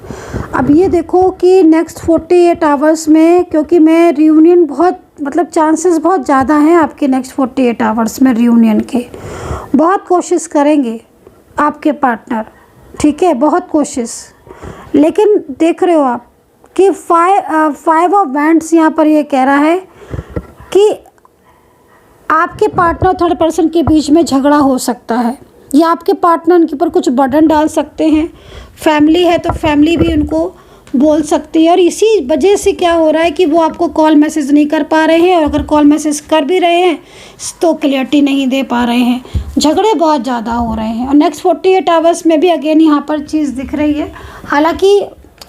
अब ये देखो कि नेक्स्ट 48 आवर्स में, क्योंकि मैं रियूनियन बहुत मतलब चांसेस बहुत ज़्यादा हैं आपके नेक्स्ट 48 आवर्स में रियूनियन के। बहुत कोशिश करेंगे आपके पार्टनर, ठीक है, बहुत कोशिश। लेकिन देख रहे हो आप कि 5 ऑफ वैंड्स यहाँ पर ये कह रहा है कि आपके पार्टनर और थर्ड पर्सन के बीच में झगड़ा हो सकता है, या आपके पार्टनर उनके ऊपर कुछ बर्डन डाल सकते हैं। फैमिली है तो फैमिली भी उनको बोल सकती है, और इसी वजह से क्या हो रहा है कि वो आपको कॉल मैसेज नहीं कर पा रहे हैं, और अगर कॉल मैसेज कर भी रहे हैं तो क्लियरिटी नहीं दे पा रहे हैं। झगड़े बहुत ज़्यादा हो रहे हैं। और नेक्स्ट 48 आवर्स में भी अगेन यहाँ पर चीज़ दिख रही है। हालांकि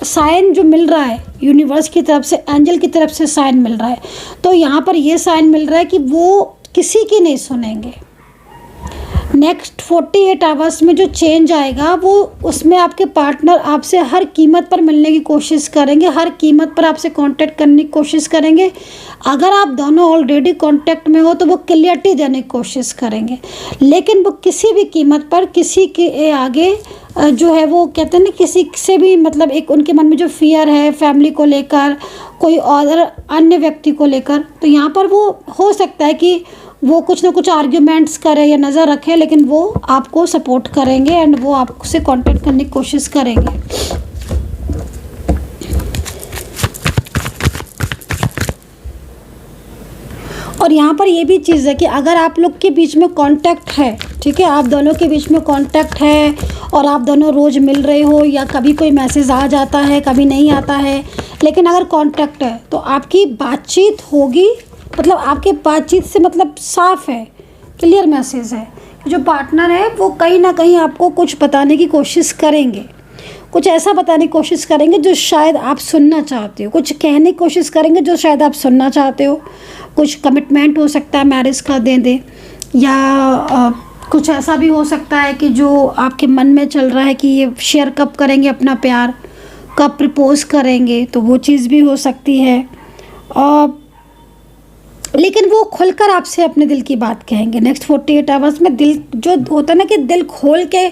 साइन जो मिल रहा है यूनिवर्स की तरफ से, एंजल की तरफ से साइन मिल रहा है, तो यहाँ पर ये साइन मिल रहा है कि वो किसी की नहीं सुनेंगे। नेक्स्ट 48 आवर्स में जो चेंज आएगा वो उसमें आपके पार्टनर आपसे हर कीमत पर मिलने की कोशिश करेंगे, हर कीमत पर आपसे कांटेक्ट करने की कोशिश करेंगे। अगर आप दोनों ऑलरेडी कांटेक्ट में हो तो वो क्लियरिटी देने की कोशिश करेंगे, लेकिन वो किसी भी कीमत पर किसी के आगे जो है वो कहते हैं ना, किसी से भी मतलब एक उनके मन में जो फियर है फैमिली को लेकर, कोई और अन्य व्यक्ति को लेकर, तो यहाँ पर वो हो सकता है कि वो कुछ ना कुछ आर्ग्यूमेंट्स करे या नज़र रखे, लेकिन वो आपको सपोर्ट करेंगे एंड वो आपसे कांटेक्ट करने की कोशिश करेंगे। और यहाँ पर ये भी चीज़ है कि अगर आप लोग के बीच में कांटेक्ट है, ठीक है, आप दोनों के बीच में कांटेक्ट है और आप दोनों रोज़ मिल रहे हो, या कभी कोई मैसेज आ जाता है कभी नहीं आता है, लेकिन अगर कांटेक्ट है तो आपकी बातचीत होगी मतलब आपके बातचीत से मतलब साफ है, क्लियर मैसेज है कि जो पार्टनर है वो कहीं ना कहीं आपको कुछ बताने की कोशिश करेंगे, कुछ ऐसा बताने की कोशिश करेंगे जो शायद आप सुनना चाहते हो, कुछ कहने की कोशिश करेंगे जो शायद आप सुनना चाहते हो। कुछ कमिटमेंट हो सकता है मैरिज का दे दे, या कुछ ऐसा भी हो सकता है कि जो आपके मन में चल रहा है कि ये शेयर कब करेंगे अपना प्यार, कब प्रपोज करेंगे, तो वो चीज़ भी हो सकती है। लेकिन वो खुलकर आपसे अपने दिल की बात कहेंगे नेक्स्ट 48 आवर्स में। दिल जो होता है ना कि दिल खोल के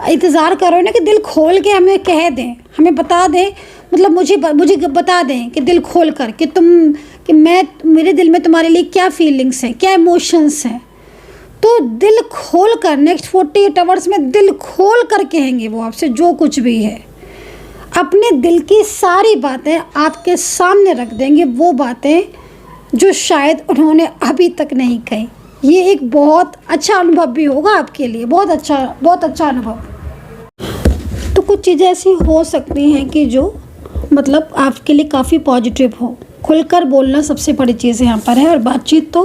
इंतज़ार करो ना, कि दिल खोल के हमें कह दें, हमें बता दें, मतलब मुझे बता दें कि दिल खोल कर कि मेरे दिल में तुम्हारे लिए क्या फीलिंग्स हैं, क्या इमोशंस हैं। तो दिल खोल कर नेक्स्ट 48 आवर्स में दिल खोल कर कहेंगे वो आपसे जो कुछ भी है, अपने दिल की सारी बातें आपके सामने रख देंगे, वो बातें जो शायद उन्होंने अभी तक नहीं कही। ये एक बहुत अच्छा अनुभव भी होगा आपके लिए, बहुत अच्छा अनुभव। तो कुछ चीज़ें ऐसी हो सकती हैं कि जो मतलब आपके लिए काफ़ी पॉजिटिव हो। खुलकर बोलना सबसे बड़ी चीज़ यहाँ पर है। और बातचीत तो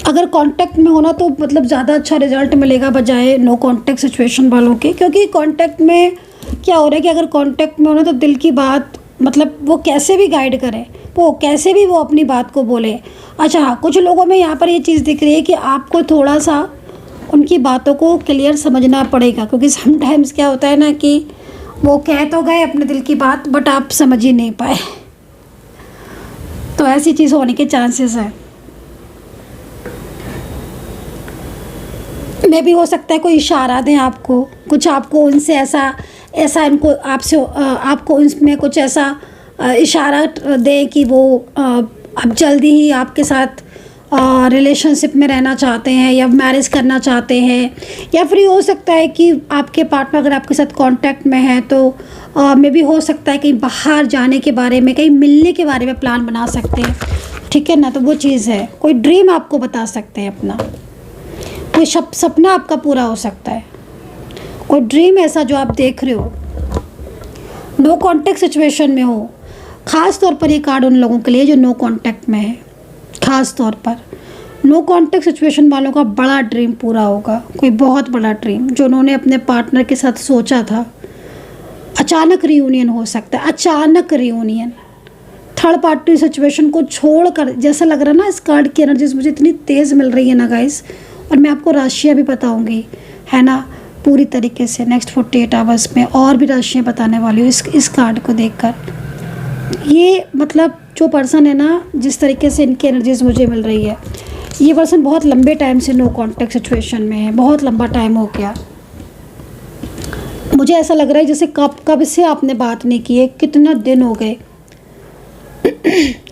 अगर कांटेक्ट में होना तो मतलब ज़्यादा अच्छा रिजल्ट मिलेगा बजाय नो कांटेक्ट सिचुएशन वालों के। क्योंकि कांटेक्ट में क्या हो रहा है कि अगर कांटेक्ट में होना तो दिल की बात मतलब वो कैसे भी गाइड करे, वो कैसे भी वो अपनी बात को बोले। अच्छा हाँ, कुछ लोगों में यहाँ पर ये चीज़ दिख रही है कि आपको थोड़ा सा उनकी बातों को क्लियर समझना पड़ेगा, क्योंकि समटाइम्स क्या होता है ना कि वो कह तो गए अपने दिल की बात बट आप समझ ही नहीं पाए, तो ऐसी चीज़ होने के चांसेस है। मे भी हो सकता है कोई इशारा दें आपको, कुछ आपको उनसे ऐसा इनको आपसे आपको उनमें कुछ ऐसा इशारा दें कि वो अब जल्दी ही आपके साथ रिलेशनशिप में रहना चाहते हैं या मैरिज करना चाहते हैं। या फिर हो सकता है कि आपके पार्टनर अगर आपके साथ कांटेक्ट में है तो मे भी हो सकता है कहीं बाहर जाने के बारे में, कहीं मिलने के बारे में प्लान बना सकते हैं, ठीक है ना। तो वो चीज़ है, कोई ड्रीम आपको बता सकते हैं अपना, कोई सपना आपका पूरा हो सकता है, कोई ड्रीम ऐसा जो आप देख रहे हो, नो कांटेक्ट सिचुएशन में हो। ख़ास तौर पर ये कार्ड उन लोगों के लिए जो नो कांटेक्ट में है। ख़ास तौर पर नो कांटेक्ट सिचुएशन वालों का बड़ा ड्रीम पूरा होगा, कोई बहुत बड़ा ड्रीम जो उन्होंने अपने पार्टनर के साथ सोचा था। अचानक रियूनियन हो सकता है, अचानक रियूनियन, थर्ड पार्टी सिचुएशन को छोड़कर। जैसा लग रहा है ना, इस कार्ड की एनर्जीज मुझे इतनी तेज़ मिल रही है ना गाइस, और मैं आपको राशियाँ भी बताऊँगी, है ना, पूरी तरीके से नेक्स्ट 48 आवर्स में और भी राशियाँ बताने वाली हूँ इस कार्ड को देखकर। ये मतलब जो पर्सन है ना, जिस तरीके से इनकी एनर्जीज मुझे मिल रही है, ये पर्सन बहुत लंबे टाइम से नो कांटेक्ट सिचुएशन में है, बहुत लंबा टाइम हो गया। मुझे ऐसा लग रहा है जैसे कब से आपने बात नहीं की है, कितना दिन हो गए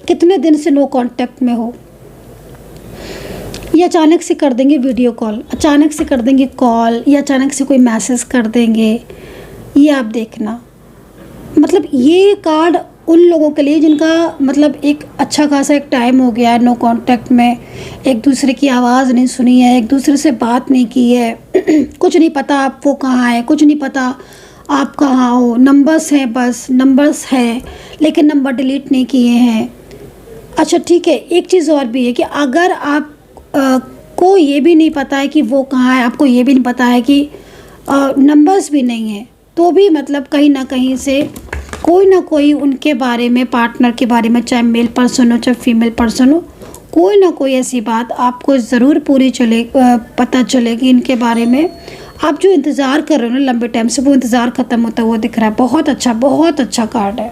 कितने दिन से नो कांटेक्ट में हो। ये अचानक से कर देंगे वीडियो कॉल, अचानक से कर देंगे कॉल, या अचानक से कोई मैसेज कर देंगे, ये आप देखना। मतलब ये कार्ड उन लोगों के लिए जिनका मतलब एक अच्छा खासा एक टाइम हो गया है नो कांटेक्ट में, एक दूसरे की आवाज़ नहीं सुनी है, एक दूसरे से बात नहीं की है कुछ नहीं पता आप वो कहाँ है, कुछ नहीं पता आप कहाँ हो, नंबर्स हैं, बस नंबर्स हैं, लेकिन नंबर डिलीट नहीं किए हैं। अच्छा ठीक है, एक चीज़ और भी है कि अगर आप को ये भी नहीं पता है कि वो कहाँ है, आपको ये भी नहीं पता है कि नंबर्स भी नहीं है, तो भी मतलब कहीं ना कहीं से कोई ना कोई उनके बारे में, पार्टनर के बारे में, चाहे मेल पर्सन हो चाहे फीमेल पर्सन हो, कोई ना कोई ऐसी बात आपको ज़रूर पता चलेगी इनके बारे में। आप जो इंतज़ार कर रहे हो ना लंबे टाइम से, वो इंतज़ार ख़त्म होता हुआ दिख रहा है। बहुत अच्छा कार्ड है।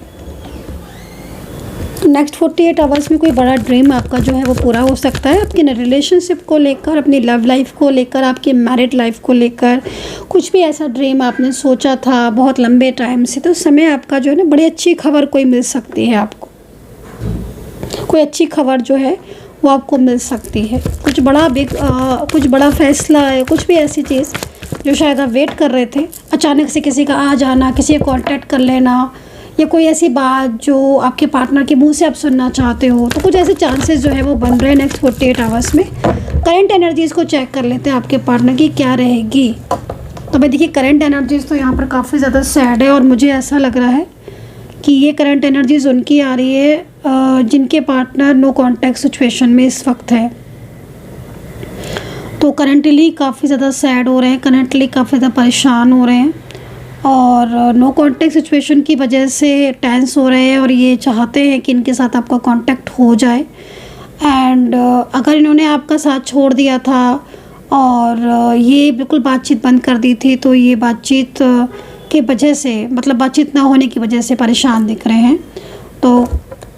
नेक्स्ट 48 आवर्स में कोई बड़ा ड्रीम आपका जो है वो पूरा हो सकता है, आपकी रिलेशनशिप को लेकर, अपनी लव लाइफ को लेकर, आपकी मैरिड लाइफ को लेकर। कुछ भी ऐसा ड्रीम आपने सोचा था बहुत लंबे टाइम से, तो उस समय आपका जो है ना बड़ी अच्छी खबर कोई मिल सकती है आपको, कोई अच्छी खबर जो है वो आपको मिल सकती है। कुछ बड़ा फैसला है, कुछ भी ऐसी चीज़ जो शायद आप वेट कर रहे थे, अचानक से किसी का आ जाना, किसी को कॉन्टैक्ट कर लेना, या कोई ऐसी बात जो आपके पार्टनर के मुंह से आप सुनना चाहते हो। तो कुछ ऐसे चांसेस जो है वो बन रहे हैं नेक्स्ट 48 आवर्स में। करंट एनर्जीज़ को चेक कर लेते हैं आपके पार्टनर की क्या रहेगी। तो भाई देखिए, करंट एनर्जीज़ तो यहाँ पर काफ़ी ज़्यादा सैड है, और मुझे ऐसा लग रहा है कि ये करंट एनर्जीज़ उनकी आ रही है जिनके पार्टनर नो कांटेक्ट सिचुएशन में इस वक्त है, तो करंटली काफ़ी ज़्यादा सैड हो रहे हैं, करंटली काफ़ी ज़्यादा परेशान हो रहे हैं और नो कांटेक्ट सिचुएशन की वजह से टेंस हो रहे हैं और ये चाहते हैं कि इनके साथ आपका कांटेक्ट हो जाए। एंड अगर इन्होंने आपका साथ छोड़ दिया था और ये बिल्कुल बातचीत बंद कर दी थी, तो ये बातचीत के वजह से, मतलब बातचीत ना होने की वजह से परेशान दिख रहे हैं। तो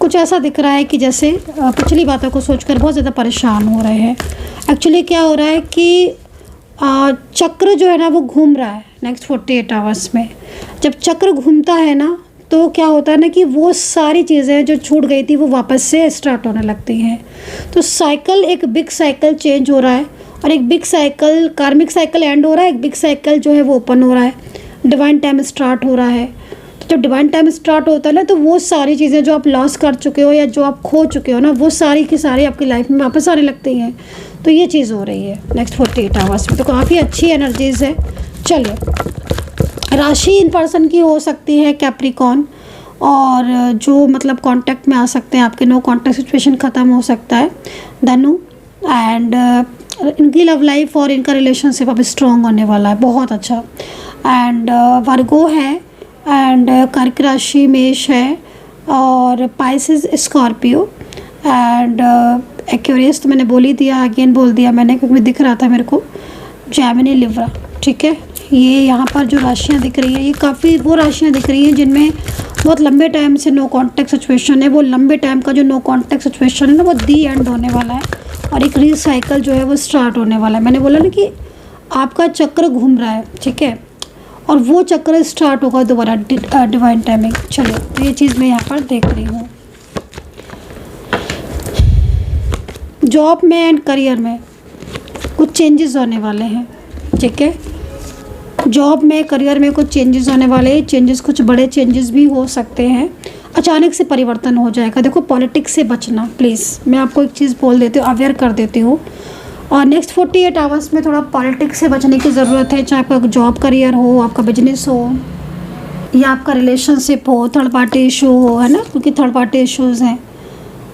कुछ ऐसा दिख रहा है कि जैसे पिछली बातों को सोचकर बहुत ज़्यादा परेशान हो रहे हैं। एक्चुअली क्या हो रहा है कि चक्र जो है ना वो घूम रहा है नेक्स्ट 48 आवर्स में। जब चक्र घूमता है ना तो क्या होता है ना कि वो सारी चीज़ें जो छूट गई थी वो वापस से स्टार्ट होने लगती हैं। तो साइकिल, एक बिग साइकिल चेंज हो रहा है और एक बिग साइकिल, कार्मिक साइकिल एंड हो रहा है, एक बिग साइकिल जो है वो ओपन हो रहा है, डिवाइन टाइम स्टार्ट हो रहा है। तो जब डिवाइन टाइम स्टार्ट होता है ना तो वो सारी चीज़ें जो आप लॉस कर चुके हो या जो आप खो चुके हो ना, वो सारी की सारी आपकी लाइफ में वापस आने लगती हैं। तो ये चीज़ हो रही है नेक्स्ट 48 आवर्स में, तो काफ़ी अच्छी एनर्जीज़ है। चलिए, राशि इन पर्सन की हो सकती है कैप्रिकॉन, और जो मतलब कांटेक्ट में आ सकते हैं, आपके नो कांटेक्ट सिचुएशन ख़त्म हो सकता है धनु। एंड इनकी लव लाइफ और इनका रिलेशनशिप अब स्ट्रॉन्ग होने वाला है, बहुत अच्छा। एंड वर्गो है, एंड कर्क राशि मेष है, और पाइसेस स्कॉर्पियो, एंड एक्वेरियस तो मैंने बोल ही दिया, अगेन बोल दिया मैंने क्योंकि दिख रहा था मेरे को, जेमिनी लिब्रा। ठीक है, ये यहाँ पर जो राशियाँ दिख रही हैं ये काफ़ी वो राशियाँ दिख रही हैं जिनमें बहुत लंबे टाइम से नो कांटेक्ट सिचुएशन है। वो लंबे टाइम का जो नो कांटेक्ट सिचुएशन है ना वो दी एंड होने वाला है और एक रीसाइकल जो है वो स्टार्ट होने वाला है। मैंने बोला ना कि आपका चक्र घूम रहा है, ठीक है, और वो चक्र स्टार्ट होगा दोबारा, डिवाइन टाइमिंग। चलो, तो ये चीज़ मैं यहाँ पर देख रही हूँ। जॉब में एंड करियर में कुछ चेंजेस होने वाले हैं, ठीक है। जॉब में, करियर में कुछ चेंजेस होने वाले हैं। चेंजेस कुछ बड़े चेंजेस भी हो सकते हैं, अचानक से परिवर्तन हो जाएगा। देखो, पॉलिटिक्स से बचना प्लीज़, मैं आपको एक चीज़ बोल देती हूँ, अवेयर कर देती हूँ। और नेक्स्ट 48 आवर्स में थोड़ा पॉलिटिक्स से बचने की ज़रूरत है, चाहे आपका जॉब करियर हो, आपका बिजनेस हो, या आपका रिलेशनशिप हो, थर्ड पार्टी इशू हो, है ना, क्योंकि थर्ड पार्टी इशूज़ हैं।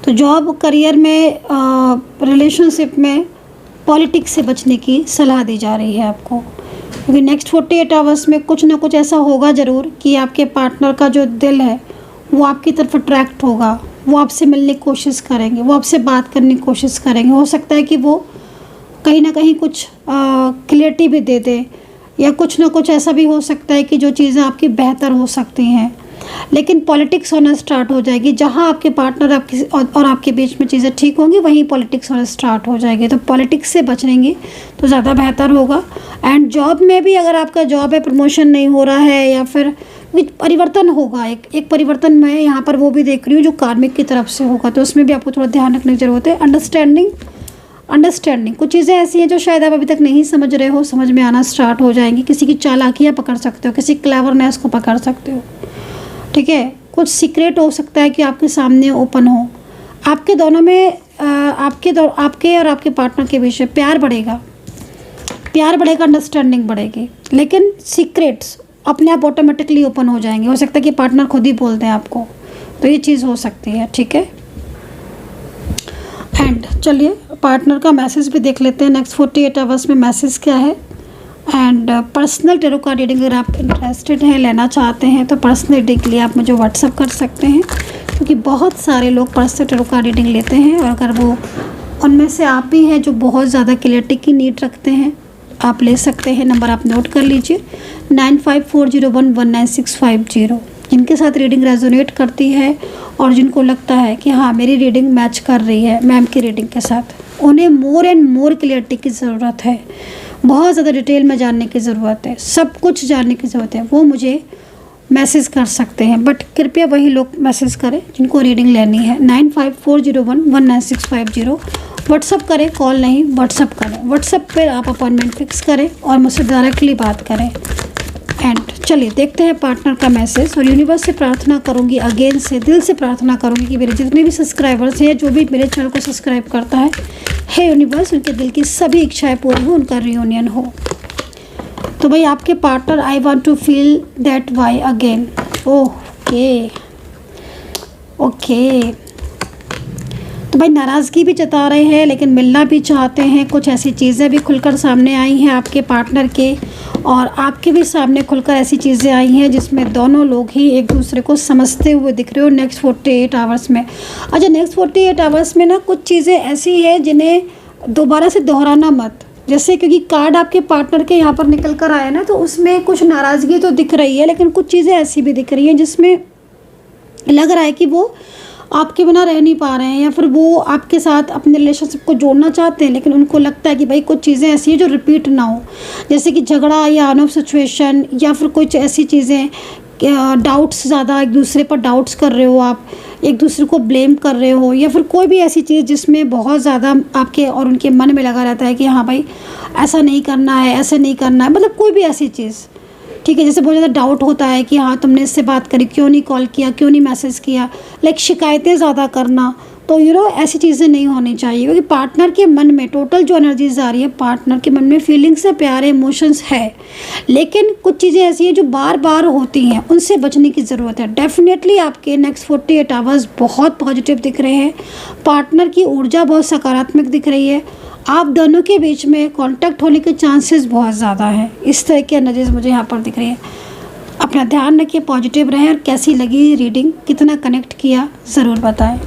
तो जॉब, करियर में, रिलेशनशिप में पॉलिटिक्स से बचने की सलाह दी जा रही है आपको, क्योंकि नेक्स्ट 48 आवर्स में कुछ ना कुछ ऐसा होगा ज़रूर कि आपके पार्टनर का जो दिल है वो आपकी तरफ अट्रैक्ट होगा, वो आपसे मिलने की कोशिश करेंगे, वो आपसे बात करने की कोशिश करेंगे। हो सकता है कि वो कहीं ना कहीं कुछ क्लियरिटी भी दे दे, या कुछ ना कुछ ऐसा भी हो सकता है कि जो चीज़ें आपकी बेहतर हो सकती हैं। लेकिन पॉलिटिक्स होना स्टार्ट हो जाएगी, जहाँ आपके पार्टनर आपके और आपके बीच में चीज़ें ठीक होंगी वहीं पॉलिटिक्स होना स्टार्ट हो जाएगी। तो पॉलिटिक्स से बचेंगे तो ज़्यादा बेहतर होगा। एंड जॉब में भी अगर आपका जॉब है, प्रमोशन नहीं हो रहा है, या फिर परिवर्तन होगा, एक परिवर्तन मैं यहाँ पर वो भी देख रही हूँ जो कार्मिक की तरफ से होगा, तो उसमें भी आपको थोड़ा ध्यान रखने की ज़रूरत है। अंडरस्टैंडिंग, कुछ चीज़ें ऐसी हैं जो शायद आप अभी तक नहीं समझ रहे हो, समझ में आना स्टार्ट हो जाएंगी। किसी की चालाकियाँ पकड़ सकते हो, किसी क्लेवरनेस को पकड़ सकते हो, ठीक है। कुछ सीक्रेट हो सकता है कि आपके सामने ओपन हो। आपके दोनों में आपके और आपके पार्टनर के बीच में प्यार बढ़ेगा, अंडरस्टैंडिंग बढ़ेगी, लेकिन सीक्रेट्स अपने आप ऑटोमेटिकली ओपन हो जाएंगे। हो सकता है कि पार्टनर खुद ही बोल दें आपको, तो ये चीज़ हो सकती है, ठीक है। एंड चलिए, पार्टनर का मैसेज भी देख लेते हैं नेक्स्ट 48 आवर्स में मैसेज क्या है। And personal tarot card reading अगर आप इंटरेस्टेड हैं, लेना चाहते हैं, तो पर्सनल रीडिंग के लिए आप मुझे व्हाट्सअप कर सकते हैं, क्योंकि बहुत सारे लोग पर्सनल टेरो कार्ड रीडिंग लेते हैं, और अगर वो उनमें से आप भी हैं जो बहुत ज़्यादा क्लियरिटी की नीड रखते हैं, आप ले सकते हैं। नंबर आप नोट कर लीजिए, 9540119650। जिनके साथ रीडिंग रेजोनेट करती है और जिनको लगता है कि हाँ मेरी रीडिंग मैच कर रही है मैम की रीडिंग के साथ, उन्हें मोर एंड मोर क्लियरिटी की ज़रूरत है, बहुत ज़्यादा डिटेल में जानने की ज़रूरत है, सब कुछ जानने की ज़रूरत है, वो मुझे मैसेज कर सकते हैं। बट कृपया वही लोग मैसेज करें जिनको रीडिंग लेनी है। 9540119650। व्हाट्सअप करें, कॉल नहीं, व्हाट्सअप करें। व्हाट्सअप पर आप अपॉइंटमेंट फिक्स करें और मुझसे डायरेक्टली बात करें। एंड चलिए देखते हैं पार्टनर का मैसेज। और यूनिवर्स से प्रार्थना करूंगी, अगेन से दिल से प्रार्थना करूंगी कि मेरे जितने भी सब्सक्राइबर्स हैं, जो भी मेरे चैनल को सब्सक्राइब करता है, हे यूनिवर्स, उनके दिल की सभी इच्छाएं पूरी हो, उनका रियूनियन हो। तो भाई आपके partner, I want to feel that why again. Okay, भाई नाराज़गी भी जता रहे हैं लेकिन मिलना भी चाहते हैं। कुछ ऐसी चीज़ें भी खुलकर सामने आई हैं आपके पार्टनर के, और आपके भी सामने खुलकर ऐसी चीज़ें आई हैं जिसमें दोनों लोग ही एक दूसरे को समझते हुए दिख रहे हो नेक्स्ट 48 आवर्स में। अच्छा, नेक्स्ट 48 आवर्स में ना कुछ चीज़ें ऐसी हैं जिन्हें दोबारा से दोहराना मत। जैसे क्योंकि कार्ड आपके पार्टनर के यहाँ पर निकल कर आया ना, तो उसमें कुछ नाराज़गी तो दिख रही है, लेकिन कुछ चीज़ें ऐसी भी दिख रही हैं जिसमें लग रहा है कि वो आपके बिना रह नहीं पा रहे हैं, या फिर वो आपके साथ अपने रिलेशनशिप को जोड़ना चाहते हैं, लेकिन उनको लगता है कि भाई कुछ चीज़ें ऐसी हैं जो रिपीट ना हो, जैसे कि झगड़ा या अनोव सिचुएशन, या फिर कुछ ऐसी चीज़ें, डाउट्स, ज़्यादा एक दूसरे पर डाउट्स कर रहे हो आप, एक दूसरे को ब्लेम कर रहे हो, या फिर कोई भी ऐसी चीज़ जिसमें बहुत ज़्यादा आपके और उनके मन में लगा रहता है कि हाँ भाई ऐसा नहीं करना है, ऐसे नहीं करना है, मतलब कोई भी ऐसी चीज़, ठीक है। जैसे बहुत ज़्यादा डाउट होता है कि हाँ तुमने इससे बात करी, क्यों नहीं कॉल किया, क्यों नहीं मैसेज किया, लाइक शिकायतें ज़्यादा करना, तो ऐसी चीज़ें नहीं होनी चाहिए। क्योंकि पार्टनर के मन में टोटल जो एनर्जीज आ रही है, पार्टनर के मन में फीलिंग्स है, प्यार, इमोशंस है, लेकिन कुछ चीज़ें ऐसी हैं जो बार बार होती हैं, उनसे बचने की ज़रूरत है। डेफिनेटली आपके नेक्स्ट 48 आवर्स बहुत पॉजिटिव दिख रहे हैं, पार्टनर की ऊर्जा बहुत सकारात्मक दिख रही है, आप दोनों के बीच में कांटेक्ट होने के चांसेस बहुत ज़्यादा हैं। इस तरह की एनर्जीज मुझे यहाँ पर दिख रही है। अपना ध्यान रखिए, पॉजिटिव रहें, और कैसी लगी रीडिंग, कितना कनेक्ट किया ज़रूर बताएं।